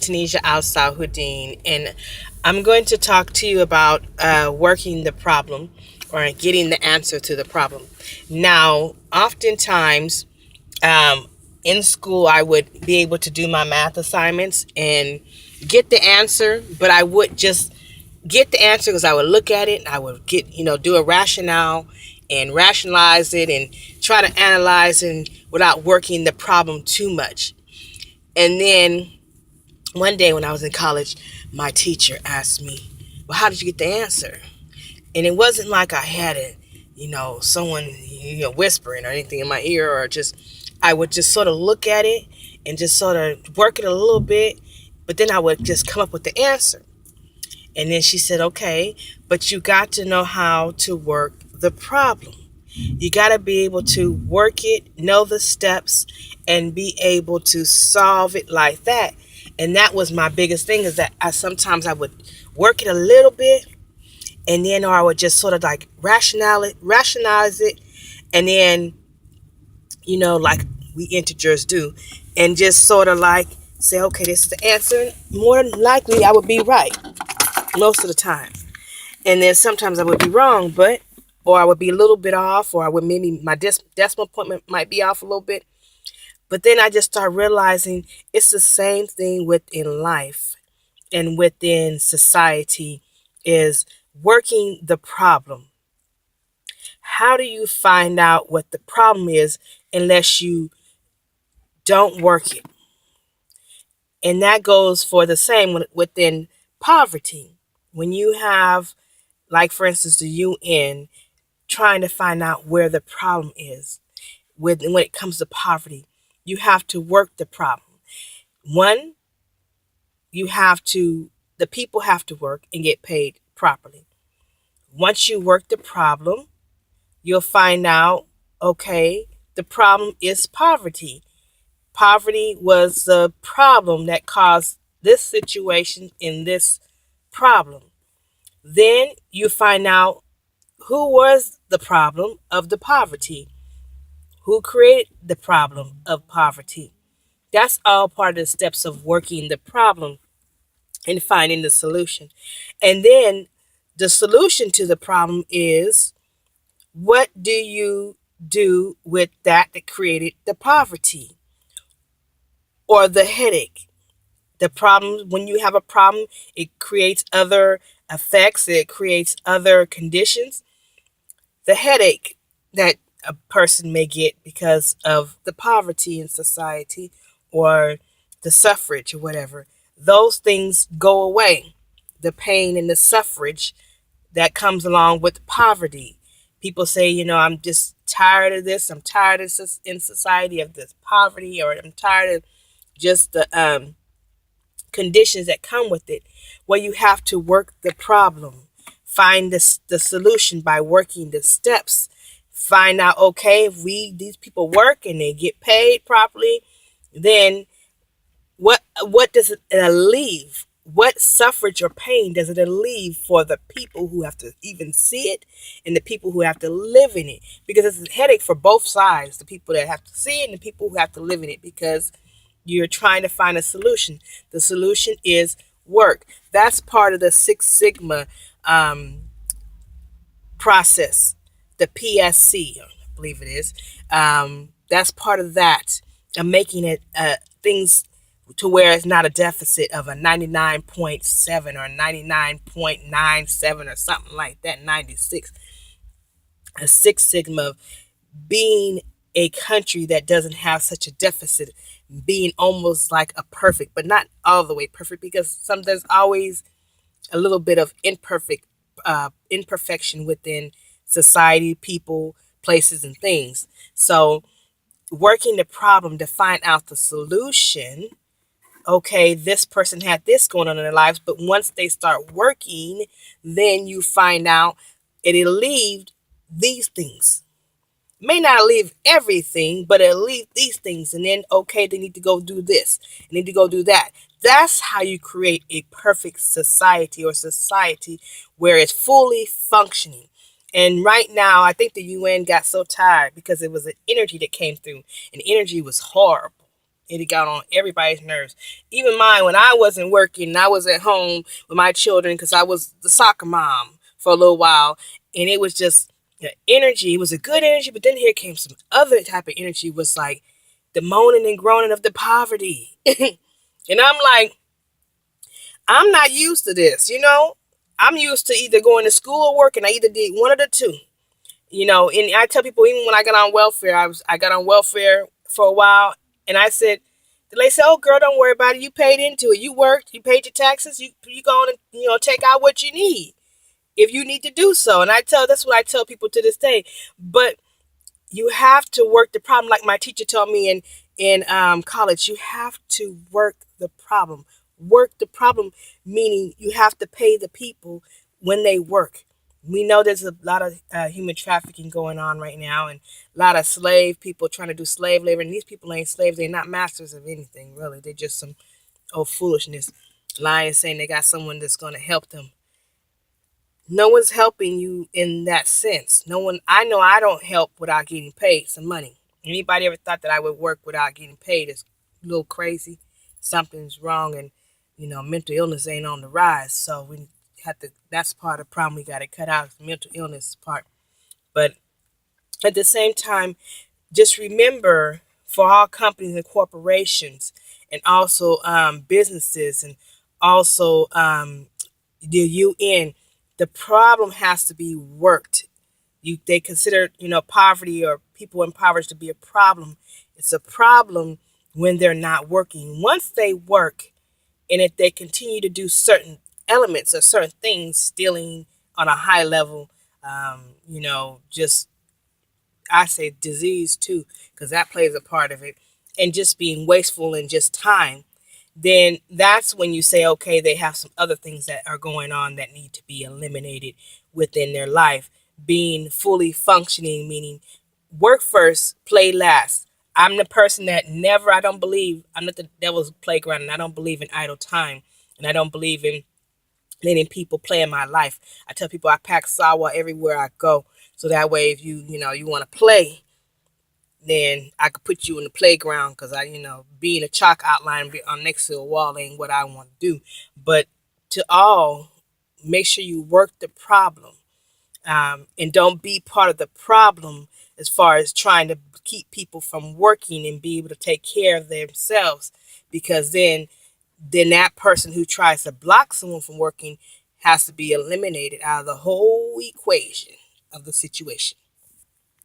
Tunisia Al-Salahuddin, and I'm going to talk to you about working the problem or getting the answer to the problem. Now, oftentimes in school, I would be able to do my math assignments and get the answer, but I would just get the answer because I would look at it and I would do a rationale and rationalize it and try to analyze it without working the problem too much. And then one day when I was in college, my teacher asked me, "Well, how did you get the answer?" And it wasn't like I had it, someone, whispering or anything in my ear, or just, I would just sort of look at it and just sort of work it a little bit, but then I would just come up with the answer. And then she said, "Okay, but you got to know how to work the problem. You got to be able to work it, know the steps, and be able to solve it like that." And that was my biggest thing, is that I would work it a little bit, and then or I would just sort of like rationalize it, and then like we integers do, and just sort of like say, okay, this is the answer. More than likely, I would be right most of the time, and then sometimes I would be wrong, or I would be a little bit off, or I would maybe my decimal point might be off a little bit. But then I just start realizing it's the same thing within life and within society, is working the problem. How do you find out what the problem is unless you don't work it? And that goes for the same within poverty. When you have, like, for instance, the UN trying to find out where the problem is when it comes to poverty, you have to work the problem. One, the people have to work and get paid properly. Once you work the problem, you'll find out, okay, the problem is poverty. Poverty was the problem that caused this situation in this problem. Then you find out who was the problem of the poverty, who created the problem of poverty. That's all part of the steps of working the problem and finding the solution. And then the solution to the problem is, what do you do with that created the poverty or the headache? The problem, when you have a problem, it creates other effects, it creates other conditions. The headache that a person may get because of the poverty in society, or the suffrage or whatever, those things go away. The pain and the suffrage that comes along with poverty. People say, I'm just tired of this. I'm tired of this in society, of this poverty, or I'm tired of just the conditions that come with it. Well, you have to work the problem, find the solution by working the steps. Find out, okay, if these people work and they get paid properly, then what does it alleviate? What suffrage or pain does it alleviate for the people who have to even see it and the people who have to live in it? Because it's a headache for both sides, the people that have to see it and the people who have to live in it, because you're trying to find a solution. The solution is work. That's part of the Six Sigma process, the PSC, I believe it is. That's part of that, making it things to where it's not a deficit of a 99.7 or 99.97 or something like that, 96. A Six Sigma of being a country that doesn't have such a deficit, being almost like a perfect, but not all the way perfect, because there's always a little bit of imperfection within society, people, places, and things. So working the problem to find out the solution. Okay, this person had this going on in their lives, but once they start working, then you find out it alleviated these things. May not leave everything, but it'll leave these things. And then, okay, they need to go do this. They need to go do that. That's how you create a perfect society, or society where it's fully functioning. And right now, I think the UN got so tired because it was an energy that came through, and energy was horrible. It got on everybody's nerves, even mine when I wasn't working and I was at home with my children because I was the soccer mom for a little while, and it was just the energy. It was a good energy, but then here came some other type of energy. Was like the moaning and groaning of the poverty, and I'm like, I'm not used to this. I'm used to either going to school or working. I either did one of the two. And I tell people, even when I got on welfare, I got on welfare for a while, and I said, they say, "Oh, girl, don't worry about it. You paid into it. You worked. You paid your taxes. You go on and take out what you need if you need to do so." And that's what I tell people to this day. But you have to work the problem, like my teacher told me in college. You have to work the problem. Work the problem, meaning you have to pay the people when they work. We know there's a lot of human trafficking going on right now, and a lot of slave people trying to do slave labor. And these people ain't slaves; they're not masters of anything, really. They're just some old foolishness, lying, saying they got someone that's going to help them. No one's helping you in that sense. No one. I know I don't help without getting paid some money. Anybody ever thought that I would work without getting paid is a little crazy. Something's wrong, and mental illness ain't on the rise. So we have to. That's part of the problem. We got to cut out the mental illness part. But at the same time, just remember, for all companies and corporations, and also businesses, and also the UN, the problem has to be worked. They consider poverty or people impoverished to be a problem. It's a problem when they're not working. Once they work, and if they continue to do certain elements or certain things, stealing on a high level, just I say disease too, because that plays a part of it, and just being wasteful and just time, then that's when you say, okay, they have some other things that are going on that need to be eliminated within their life. Being fully functioning, meaning work first, play last. I'm the person that never, I don't believe, I'm not the devil's playground, and I don't believe in idle time, and I don't believe in letting people play in my life. I tell people I pack sawa everywhere I go, so that way if you want to play, then I could put you in the playground, because being a chalk outline on next to a wall ain't what I want to do. But to all, make sure you work the problem, and don't be part of the problem as far as trying to keep people from working and be able to take care of themselves, because then that person who tries to block someone from working has to be eliminated out of the whole equation of the situation.